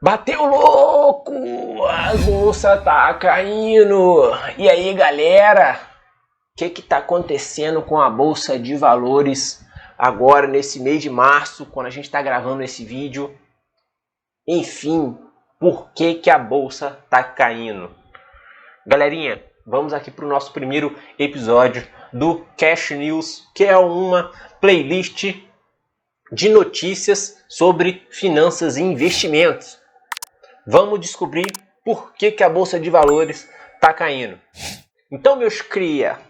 Bateu louco! A bolsa tá caindo! E aí, galera? O que tá acontecendo com a bolsa de valores agora nesse mês de março, quando a gente tá gravando esse vídeo? Enfim, por que a bolsa tá caindo? Galerinha, vamos aqui para o nosso primeiro episódio do Cash News, que é uma playlist de notícias sobre finanças e investimentos. Vamos descobrir por que a bolsa de valores está caindo. Então, meus cria,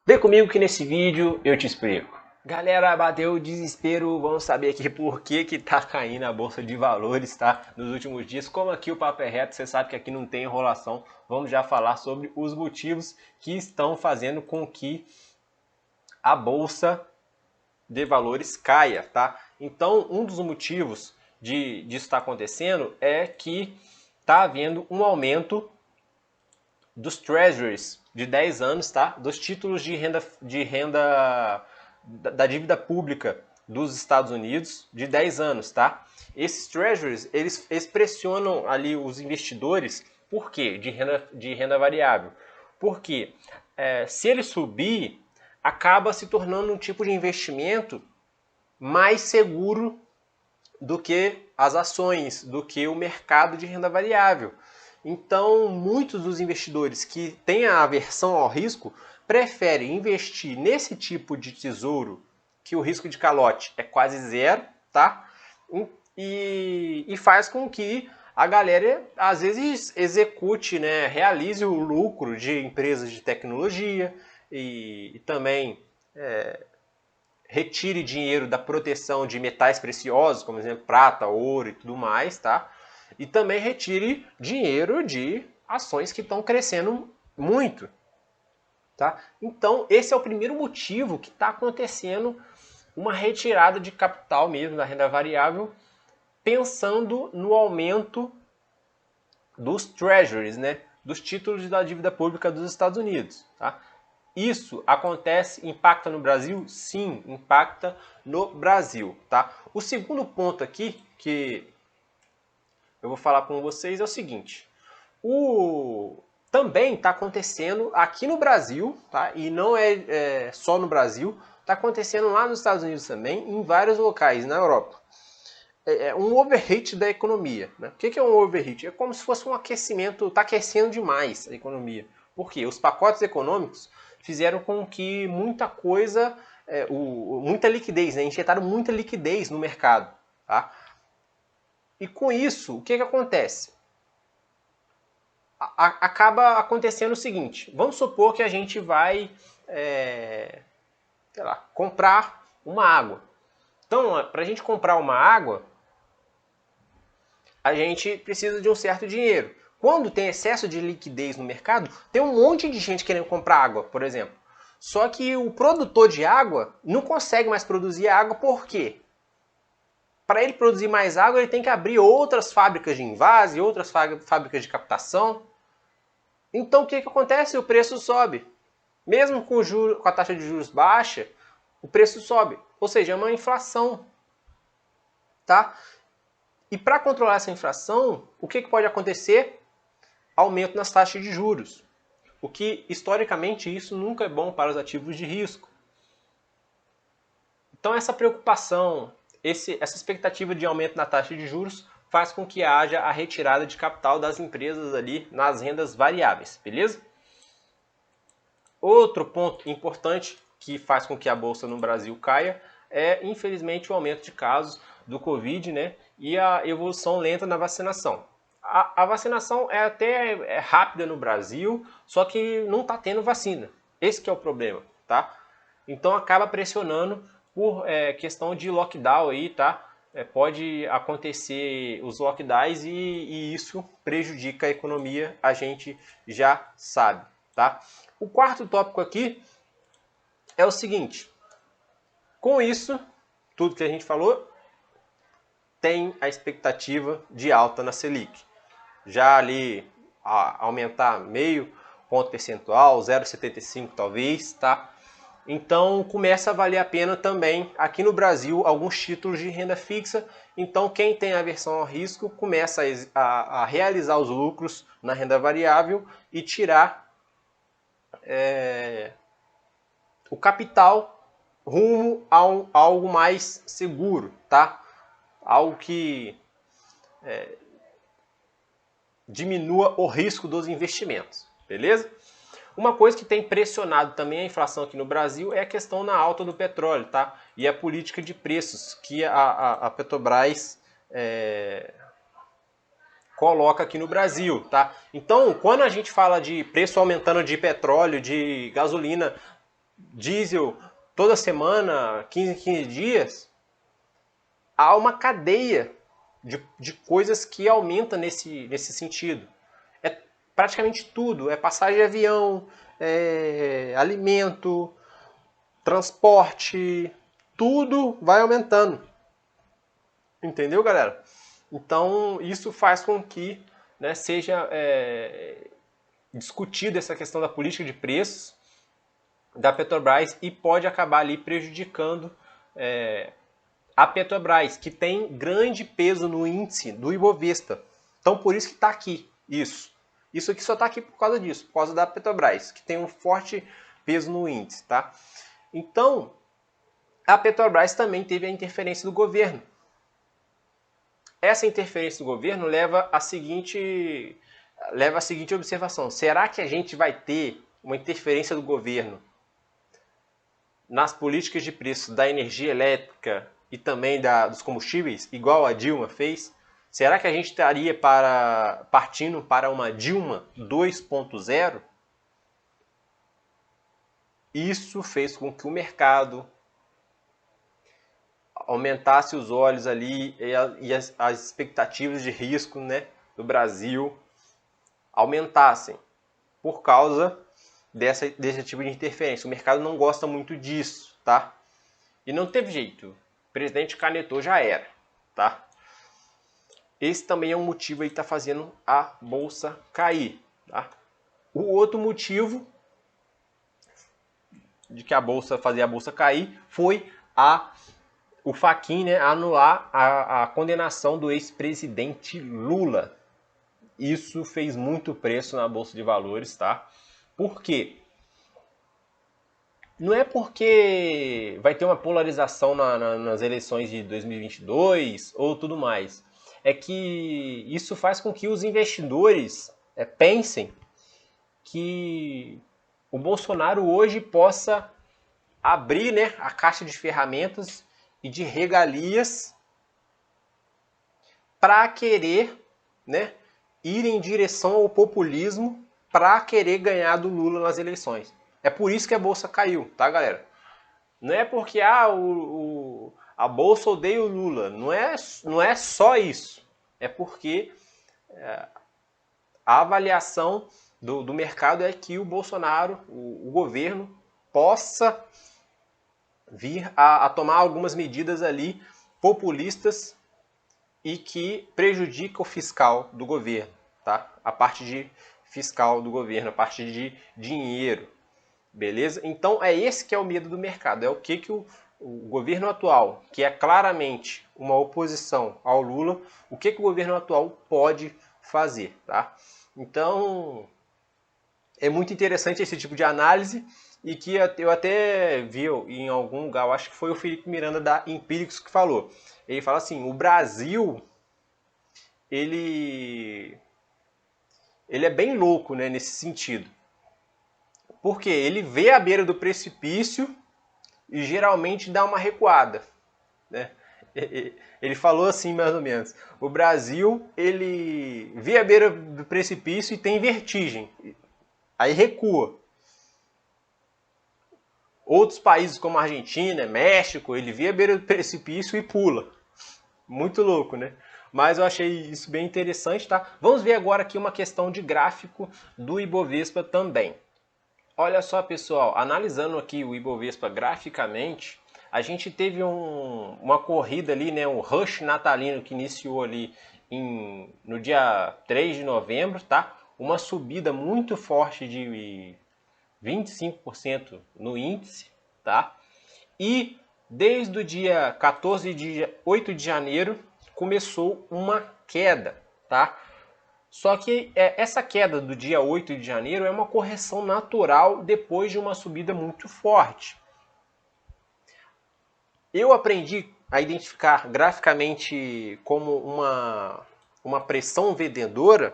vem comigo que nesse vídeo eu te explico. Galera, bateu o desespero, vamos saber aqui por que tá caindo a bolsa de valores, tá? Nos últimos dias, como aqui o papo é reto, você sabe que aqui não tem enrolação, vamos já falar sobre os motivos que estão fazendo com que a bolsa de valores caia, tá? Então, um dos motivos disso estar acontecendo é que está havendo um aumento dos treasuries de 10 anos, tá? Dos títulos de renda da dívida pública dos Estados Unidos de 10 anos, tá? Esses treasuries, eles pressionam ali os investidores, por quê? De renda variável. Porque se ele subir, acaba se tornando um tipo de investimento mais seguro do que as ações, do que o mercado de renda variável. Então, muitos dos investidores que têm a aversão ao risco preferem investir nesse tipo de tesouro, que o risco de calote é quase zero, tá? E faz com que a galera, às vezes, execute, né, realize o lucro de empresas de tecnologia e também retire dinheiro da proteção de metais preciosos, como exemplo, prata, ouro e tudo mais, tá? E também retire dinheiro de ações que estão crescendo muito, tá? Então, esse é o primeiro motivo que está acontecendo uma retirada de capital mesmo da renda variável, pensando no aumento dos treasuries, né? Dos títulos da dívida pública dos Estados Unidos, tá? Isso acontece, impacta no Brasil? Sim, impacta no Brasil, tá? O segundo ponto aqui que eu vou falar com vocês é o seguinte. Também está acontecendo aqui no Brasil, tá? E não é só no Brasil, está acontecendo lá nos Estados Unidos também, em vários locais na Europa. É um overheat da economia, né? O que é um overheat? É como se fosse um aquecimento, está aquecendo demais a economia. Por quê? Os pacotes econômicos fizeram com que muita coisa, muita liquidez, né? Injetaram muita liquidez no mercado, tá? E com isso, o que acontece? Acaba acontecendo o seguinte, vamos supor que a gente vai, sei lá, comprar uma água. Então, para a gente comprar uma água, a gente precisa de um certo dinheiro. Quando tem excesso de liquidez no mercado, tem um monte de gente querendo comprar água, por exemplo. Só que o produtor de água não consegue mais produzir água, por quê? Para ele produzir mais água, ele tem que abrir outras fábricas de envase, outras fábricas de captação. Então, o que acontece? O preço sobe. Mesmo com a taxa de juros baixa, o preço sobe. Ou seja, é uma inflação. Tá? E para controlar essa inflação, o que pode acontecer? Aumento nas taxas de juros. O que, historicamente, isso nunca é bom para os ativos de risco. Então, essa preocupação, essa expectativa de aumento na taxa de juros faz com que haja a retirada de capital das empresas ali nas rendas variáveis, beleza? Outro ponto importante que faz com que a bolsa no Brasil caia é, infelizmente, o aumento de casos do Covid, né? E a evolução lenta na vacinação. A vacinação é até rápida no Brasil, só que não está tendo vacina. Esse que é o problema, tá? Então acaba pressionando por questão de lockdown aí, tá? Pode acontecer os lockdowns e isso prejudica a economia, a gente já sabe, tá? O quarto tópico aqui é o seguinte. Com isso, tudo que a gente falou, tem a expectativa de alta na Selic. Já ali aumentar meio ponto percentual, 0,75 talvez, tá? Então começa a valer a pena também aqui no Brasil alguns títulos de renda fixa Então quem tem aversão ao risco começa a realizar os lucros na renda variável e tirar o capital rumo a algo mais seguro, tá? Algo que diminua o risco dos investimentos, beleza? Uma coisa que tem pressionado também a inflação aqui no Brasil é a questão na alta do petróleo, tá? E a política de preços que a Petrobras coloca aqui no Brasil, tá? Então, quando a gente fala de preço aumentando de petróleo, de gasolina, diesel, toda semana, 15 em 15 dias, há uma cadeia de coisas que aumenta nesse sentido. É praticamente tudo, é passagem de avião, alimento, transporte, tudo vai aumentando. Entendeu, galera? Então, isso faz com que, né, seja discutida essa questão da política de preços da Petrobras e pode acabar ali prejudicando a Petrobras, que tem grande peso no índice do Ibovespa. Então, por isso que está aqui isso. Isso aqui só está aqui por causa disso, por causa da Petrobras, que tem um forte peso no índice, tá? Então, a Petrobras também teve a interferência do governo. Essa interferência do governo leva a seguinte observação. Será que a gente vai ter uma interferência do governo nas políticas de preço da energia elétrica e também dos combustíveis, igual a Dilma fez? Será que a gente estaria partindo para uma Dilma 2.0? Isso fez com que o mercado aumentasse os olhos ali e as expectativas de risco, né, do Brasil aumentassem por causa desse tipo de interferência. O mercado não gosta muito disso, tá? E não teve jeito. O presidente canetou, já era, tá? Esse também é um motivo aí que está fazendo a bolsa cair, tá? O outro motivo de que fazer a bolsa cair foi o Fachin, né, anular a condenação do ex-presidente Lula. Isso fez muito preço na bolsa de valores, tá? Por quê? Não é porque vai ter uma polarização nas eleições de 2022 ou tudo mais. É que isso faz com que os investidores pensem que o Bolsonaro hoje possa abrir, né, a caixa de ferramentas e de regalias para querer, né, ir em direção ao populismo para querer ganhar do Lula nas eleições. É por isso que a bolsa caiu, tá, galera? Não é porque a bolsa odeia o Lula. Não é só isso. É porque a avaliação do mercado é que o Bolsonaro, o governo, possa vir a tomar algumas medidas ali populistas e que prejudicam o fiscal do governo, tá? A parte de fiscal do governo, a parte de dinheiro, beleza? Então é esse que é o medo do mercado, é o que o governo atual, que é claramente uma oposição ao Lula, o que o governo atual pode fazer, tá? Então é muito interessante esse tipo de análise e que eu até vi em algum lugar, eu acho que foi o Felipe Miranda da Empíricos que falou. Ele fala assim, o Brasil, ele é bem louco, né, nesse sentido. Porque ele vê a beira do precipício e geralmente dá uma recuada, né? Ele falou assim, mais ou menos, o Brasil, ele vê a beira do precipício e tem vertigem, aí recua. Outros países como a Argentina, México, ele vê a beira do precipício e pula. Muito louco, né? Mas eu achei isso bem interessante, tá? Vamos ver agora aqui uma questão de gráfico do Ibovespa também. Olha só, pessoal, analisando aqui o Ibovespa graficamente, a gente teve uma corrida ali, né, um rush natalino que iniciou ali no dia 3 de novembro, tá? Uma subida muito forte de 25% no índice, tá? E desde o dia 8 de janeiro começou uma queda, tá? Só que essa queda do dia 8 de janeiro é uma correção natural depois de uma subida muito forte. Eu aprendi a identificar graficamente como uma pressão vendedora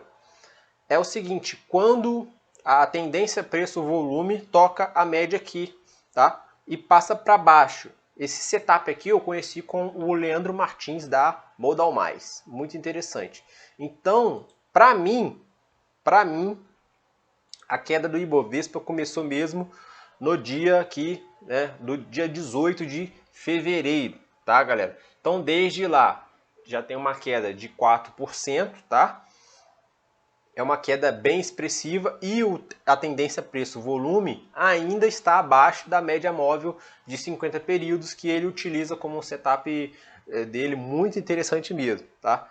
é o seguinte: quando a tendência preço-volume toca a média aqui, tá? E passa para baixo. Esse setup aqui eu conheci com o Leandro Martins da Modal Mais. Muito interessante. Então, para mim, a queda do Ibovespa começou mesmo no dia aqui, né, do dia 18 de fevereiro, tá, galera? Então, desde lá, já tem uma queda de 4%, tá? É uma queda bem expressiva e a tendência preço-volume ainda está abaixo da média móvel de 50 períodos que ele utiliza como um setup dele muito interessante mesmo, tá?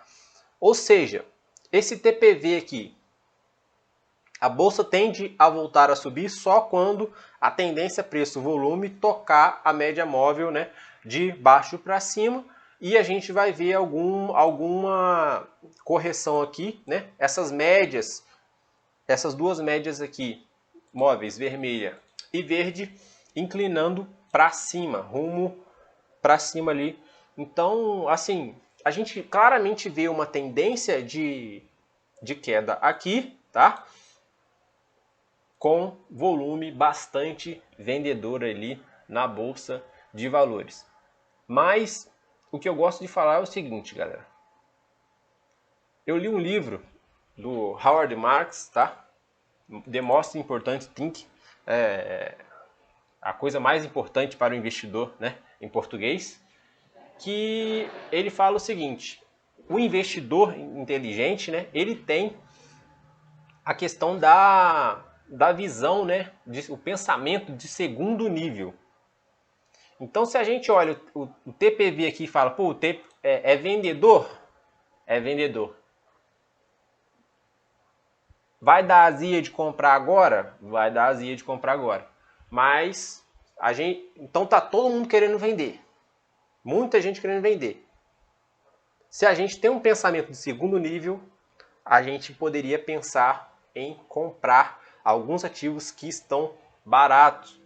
Ou seja, esse TPV aqui, a bolsa tende a voltar a subir só quando a tendência preço-volume tocar a média móvel, né, de baixo para cima. E a gente vai ver alguma correção aqui, né? Essas médias, essas duas médias aqui, móveis vermelha e verde, inclinando para cima, rumo para cima ali. Então, assim, a gente claramente vê uma tendência de queda aqui, tá? Com volume bastante vendedor ali na bolsa de valores. Mas o que eu gosto de falar é o seguinte, galera. Eu li um livro do Howard Marks, tá? The Most Important Thing, a coisa mais importante para o investidor, né, em português, que ele fala o seguinte: o investidor inteligente, né, ele tem a questão da visão, né, o pensamento de segundo nível. Então, se a gente olha o TPV aqui e fala, pô, o é vendedor? É vendedor. Vai dar azia de comprar agora? Vai dar azia de comprar agora. Mas, então tá todo mundo querendo vender. Muita gente querendo vender. Se a gente tem um pensamento de segundo nível, a gente poderia pensar em comprar alguns ativos que estão baratos.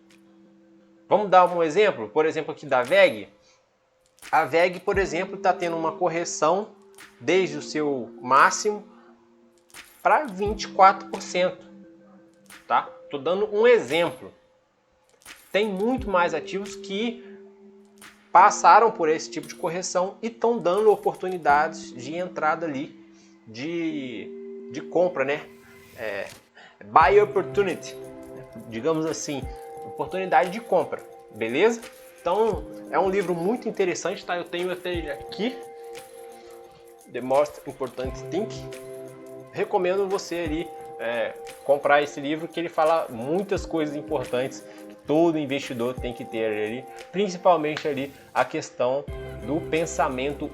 Vamos dar um exemplo? Por exemplo, aqui da VEG. A VEG, por exemplo, está tendo uma correção desde o seu máximo para 24%. Tá? Estou dando um exemplo. Tem muito mais ativos que passaram por esse tipo de correção e estão dando oportunidades de entrada ali, de compra, né? Buy opportunity, digamos assim, oportunidade de compra, beleza? Então, é um livro muito interessante, tá? Eu tenho até ele aqui, The Most Important Thing. Recomendo você ali comprar esse livro, que ele fala muitas coisas importantes que todo investidor tem que ter ali, principalmente ali a questão do pensamento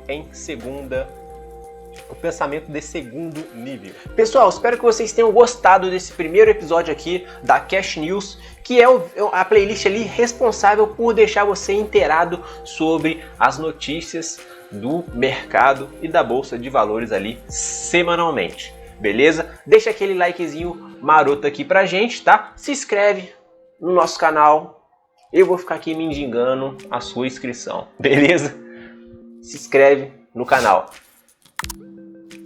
o pensamento de segundo nível. Pessoal, espero que vocês tenham gostado desse primeiro episódio aqui da Cash News, que é a playlist ali responsável por deixar você inteirado sobre as notícias do mercado e da Bolsa de Valores ali semanalmente. Beleza? Deixa aquele likezinho maroto aqui pra gente, tá? Se inscreve no nosso canal. Eu vou ficar aqui mendigando a sua inscrição, beleza? Se inscreve no canal.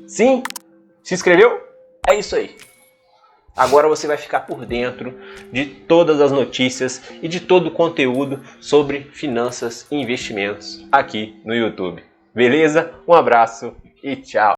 Sim? Se inscreveu? É isso aí. Agora você vai ficar por dentro de todas as notícias e de todo o conteúdo sobre finanças e investimentos aqui no YouTube. Beleza? Um abraço e tchau!